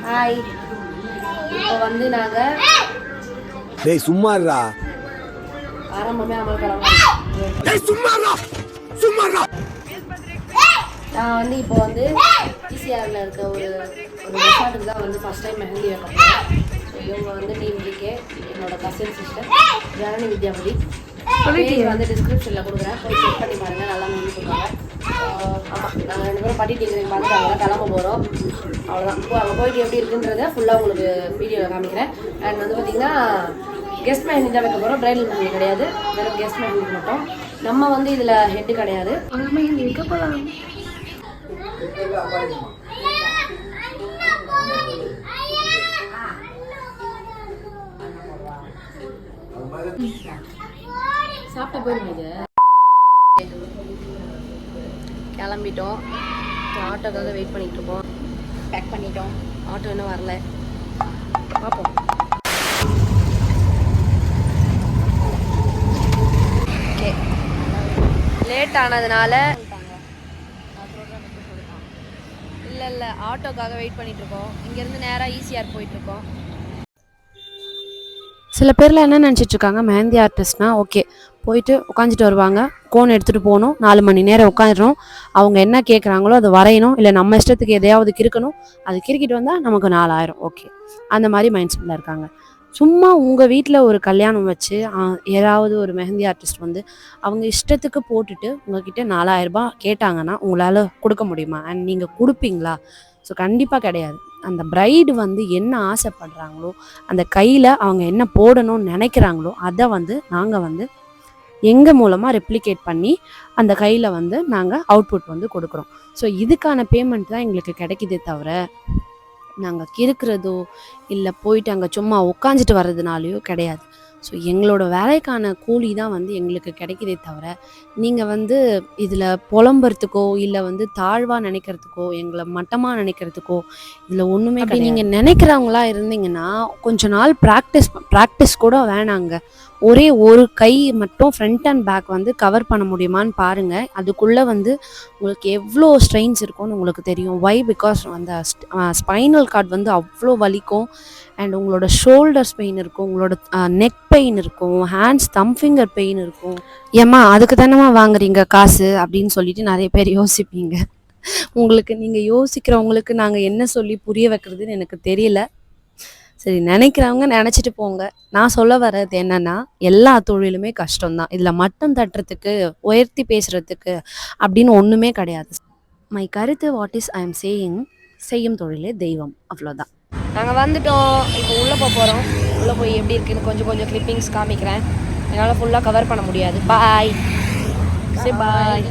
Hi. இப்போ வந்து நாங்கள் டேய் சும்மாடா. ஆரம்பமே அமல்கலமாக. டேய் சும்மாடா. சும்மாடா. நான் வந்து இப்போ வந்து ஈசிஆரில் இருக்க ஒரு ரெசார்ட்டுக்கு தான் வந்து ஃபஸ்ட் டைம் மெஹந்தி வைக்க போகிறேன். ஸோ இவங்க வந்து டிஎம்ஜிகே, என்னோட கசின் சிஸ்டர் ஜனனி வித்யாபதி. பேர் வந்து டிஸ்கிரிப்ஷனில் கொடுக்குறேன், போய் செக் பண்ணி பாருங்கள். நல்லா மெஹந்தி கொடுப்பாங்க. ஆமாம், நாங்கள் 2 பேரும் பட்டி டிகிரி பார்த்துட்டாங்க, கிளம்ப போகிறோம். அவ்வளோதான். இப்போ அங்கே போயிட்டு எப்படி இருக்குன்றதை ஃபுல்லாக உங்களுக்கு வீடியோவில் காமிக்கிறேன். அண்ட் வந்து பார்த்திங்கன்னா கெஸ்ட் மெஹந்தி தான் வைக்க போகிறோம். பிரைடல் மெஹந்தி கிடையாது, வெறும் கெஸ்ட் மெஹந்தி மட்டும். நம்ம வந்து இதில் ஹெட்டு கிடையாது. அங்கே மெஹந்தி வைக்க போகிறோம். சாப்பிட்ட போயிருந்தது. கிளம்பிட்டோம். ஆட்டோக்காக வெயிட் பண்ணிட்டு இருக்கோம். பேக் பண்ணிட்டோம். ஆட்டோ இன்னும் வரல, பார்ப்போம். ஓகே, லேட் ஆனதுனால இல்லை ஆட்டோக்காக வெயிட் பண்ணிட்டு இருக்கோம். இங்கேருந்து நேராக ஈசிஆர் போயிட்டுருக்கோம். சில பேரில் என்ன நினச்சிட்ருக்காங்க, மெஹந்தி ஆர்டிஸ்ட்னால் ஓகே போயிட்டு உட்காந்துட்டு வருவாங்க, கோன் எடுத்துகிட்டு போகணும், 4 மணி நேரம் உட்காந்துடும், அவங்க என்ன கேட்குறாங்களோ அதை வரையணும், இல்லை நம்ம இஷ்டத்துக்கு எதையாவது கிறுக்கணும், அது கிறுக்கிட்டு வந்தால் நமக்கு 4000. ஓகே, அந்த மாதிரி மைண்ட் செட்டில் இருக்காங்க. சும்மா உங்கள் வீட்டில் ஒரு கல்யாணம் வச்சு ஏதாவது ஒரு மெஹந்தி ஆர்டிஸ்ட் வந்து அவங்க இஷ்டத்துக்கு போட்டுட்டு உங்ககிட்ட 4000 ரூபாய் கேட்டாங்கன்னா உங்களால் கொடுக்க முடியுமா? அண்ட் நீங்கள் கொடுப்பீங்களா? ஸோ கண்டிப்பாக கிடையாது. அந்த பிரைடு வந்து என்ன ஆசைப்படுறாங்களோ, அந்த கையில் அவங்க என்ன போடணும்னு நினைக்கிறாங்களோ அதை வந்து நாங்கள் வந்து எங்கள் மூலமாக ரெப்ளிகேட் பண்ணி அந்த கையில் வந்து நாங்கள் அவுட்புட் வந்து கொடுக்குறோம். ஸோ இதுக்கான பேமெண்ட் தான் எங்களுக்கு கிடைக்கிதே தவிர நாங்கள் கிறுக்கிறதோ இல்லை போயிட்டு அங்கே சும்மா உட்காந்துட்டு வர்றதுனாலையோ கிடையாது. ஸோ எங்களோட வேலைக்கான கூலி தான் வந்து எங்களுக்கு கிடைக்கிதே தவிர நீங்கள் வந்து இதில் புலம்புறதுக்கோ இல்லை வந்து தாழ்வாக நினைக்கிறதுக்கோ எங்களை மட்டமாக நினைக்கிறதுக்கோ இதில் ஒன்றுமே கிடையாது. நீங்கள் நினைக்கிறவங்களா இருந்தீங்கன்னா கொஞ்ச நாள் ப்ராக்டிஸ் கூட வேணாங்க. ஒரே ஒரு கை மட்டும் ஃப்ரண்ட் அண்ட் பேக் வந்து கவர் பண்ண முடியுமான்னு பாருங்கள். அதுக்குள்ளே வந்து உங்களுக்கு எவ்வளோ ஸ்ட்ரெயின்ஸ் இருக்கும்னு உங்களுக்கு தெரியும். பிகாஸ் அந்த ஸ்பைனல் கார்டு வந்து அவ்வளோ வலிக்கும். அண்ட் உங்களோட ஷோல்டர்ஸ் பெயின் இருக்கும், உங்களோட நெக் பெயின் இருக்கும், ஹேண்ட்ஸ் தம் ஃபிங்கர் பெயின் இருக்கும். ஏம்மா அதுக்கு தானேம்மா வாங்குறீங்க காசு அப்படின்னு சொல்லிட்டு நிறைய பேர் யோசிப்பீங்க. நீங்கள் யோசிக்கிறவங்களுக்கு நாங்கள் என்ன சொல்லி புரிய வைக்கிறதுன்னு எனக்கு தெரியல. சரி, நினைக்கிறவங்க நினச்சிட்டு போங்க. நான் சொல்ல வர்றது என்னன்னா, எல்லா தொழிலுமே கஷ்டம்தான். இதில் மட்டம் தட்டுறதுக்கு, உயர்த்தி பேசுகிறதுக்கு அப்படின்னு ஒன்றுமே கிடையாது. மை கருத்து what is I am saying, செய்யும் தொழிலே தெய்வம், அவ்வளோதான். நாங்கள் வந்துட்டோம். இப்போ உள்ளே போகிறோம். உள்ளே போய் எப்படி இருக்குன்னு கொஞ்சம் கிளிப்பிங்ஸ் காமிக்கிறேன். என்னால் ஃபுல்லாக கவர் பண்ண முடியாது. பாய். சரி, பாய்.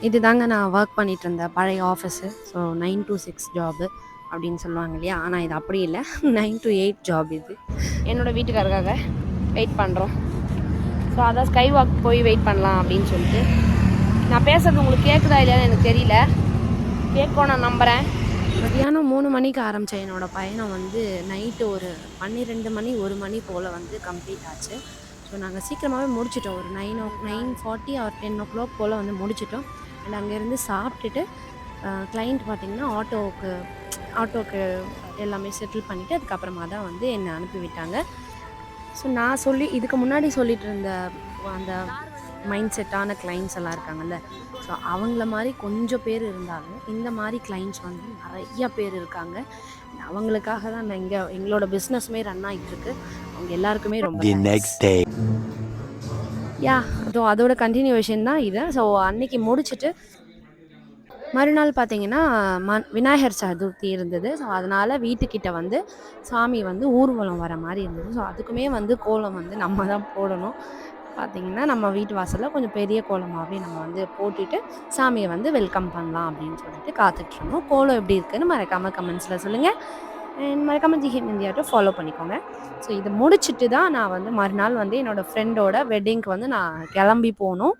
இது தாங்க நான் ஒர்க் பண்ணிட்டு இருந்த பழைய ஆஃபீஸு. ஸோ 9 to 6 ஜாபு அப்படின்னு சொல்லுவாங்க இல்லையா? ஆனால் இது அப்படி இல்லை, 9 to 8 ஜாப் இது. என்னோடய வீட்டுக்காரருக்காக வெயிட் பண்ணுறோம். ஸோ அதான் ஸ்கை வாக் போய் வெயிட் பண்ணலாம் அப்படின்னு சொல்லிட்டு. நான் பேசுறது உங்களுக்கு கேட்குதா இல்லையான்னு எனக்கு தெரியல, கேட்கும் நான் நம்புகிறேன். மதியானம் 3 மணிக்கு ஆரம்பித்த என்னோடய பயணம் வந்து நைட்டு ஒரு 12 மணி 1 மணி போல் வந்து கம்ப்ளீட் ஆச்சு. ஸோ நாங்கள் சீக்கிரமாகவே முடிச்சிட்டோம். ஒரு 9:40 ஆர் 10 o'clock போல் வந்து முடிச்சிட்டோம். அண்ட் அங்கேருந்து சாப்பிட்டுட்டு கிளைண்ட் பார்த்திங்கன்னா ஆட்டோவுக்கு எல்லாமே செட்டில் பண்ணிவிட்டு அதுக்கப்புறமா தான் வந்து என்னை அனுப்பி விட்டாங்க. ஸோ நான் இதுக்கு முன்னாடி சொல்லிட்டு இருந்த அந்த மைண்ட் செட்டான கிளைண்ட்ஸ் எல்லாம் இருக்காங்கல்ல, ஸோ அவங்கள மாதிரி கொஞ்சம் பேர் இருந்தாலும் இந்த மாதிரி கிளைண்ட்ஸ் வந்து நிறைய பேர் இருக்காங்க. அவங்களுக்காக தான் நான் எங்களோட பிஸ்னஸுமே ரன் ஆகிட்டுருக்கு. அவங்க எல்லாருக்குமே ரொம்ப அதோட கண்டினியூவேஷன் தான் இது. ஸோ அன்னைக்கு முடிச்சுட்டு மறுநாள் பார்த்தீங்கன்னா விநாயகர் சதுர்த்தி இருந்தது. ஸோ அதனால் வீட்டுக்கிட்ட வந்து சாமி வந்து ஊர்வலம் வர மாதிரி இருந்தது. ஸோ அதுக்குமே வந்து கோலம் வந்து நம்ம தான் போடணும். பார்த்திங்கன்னா நம்ம வீட்டு வாசலில் கொஞ்சம் பெரிய கோலமாகவே நம்ம வந்து போட்டுட்டு சாமியை வந்து வெல்கம் பண்ணலாம் அப்படின்னு சொல்லிட்டு காத்துட்ருந்தோம். கோலம் எப்படி இருக்குன்னு மறக்காமல் கமெண்ட்ஸில் சொல்லுங்கள். அண்ட் மறக்காமல் ஜிஹெம் இந்தியாட்ட ஃபாலோ பண்ணிக்கோங்க. ஸோ இதை முடிச்சுட்டு தான் நான் வந்து மறுநாள் வந்து என்னோடய ஃப்ரெண்டோட வெட்டிங்க்கு வந்து நான் கிளம்பி போகணும்.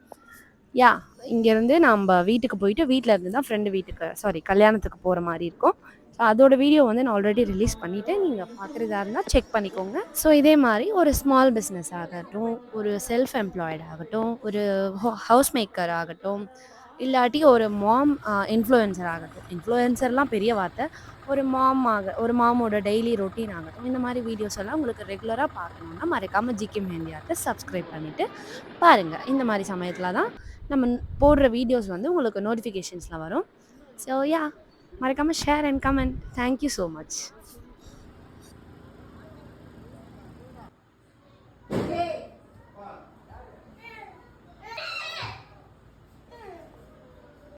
இங்கேருந்து நம்ம வீட்டுக்கு போயிட்டு வீட்டில் இருந்து தான் ஃப்ரெண்டு கல்யாணத்துக்கு போகிற மாதிரி இருக்கும். ஸோ அதோட வீடியோ வந்து நான் ஆல்ரெடி ரிலீஸ் பண்ணிவிட்டேன். நீங்கள் பார்க்குறதா இருந்தால் செக் பண்ணிக்கோங்க. ஸோ இதே மாதிரி ஒரு ஸ்மால் பிஸ்னஸ் ஆகட்டும், ஒரு செல்ஃப் எம்ப்ளாய்டு ஆகட்டும், ஒரு ஹவுஸ் மேக்கர் ஆகட்டும், இல்லாட்டி ஒரு மாம் இன்ஃப்ளூயன்சர் ஆகட்டும், இன்ஃப்ளூயன்சர்லாம் பெரிய வார்த்தை, ஒரு மாமோட டெய்லி ரொட்டீன் ஆகட்டும், இந்த மாதிரி வீடியோஸ் எல்லாம் உங்களுக்கு ரெகுலராக பார்க்கணுன்னா மறக்காமல் ஜிகே மெஹந்தியார்ட்டை சப்ஸ்கிரைப் பண்ணிவிட்டு பாருங்கள். இந்த மாதிரி சமயத்தில் தான் நம்ம போடுற வீடியோஸ் வந்து உங்களுக்கு நோட்டிஃபிகேஷன்ஸில் வரும். ஸோ மறக்காமல் share and comment. Thank you so much.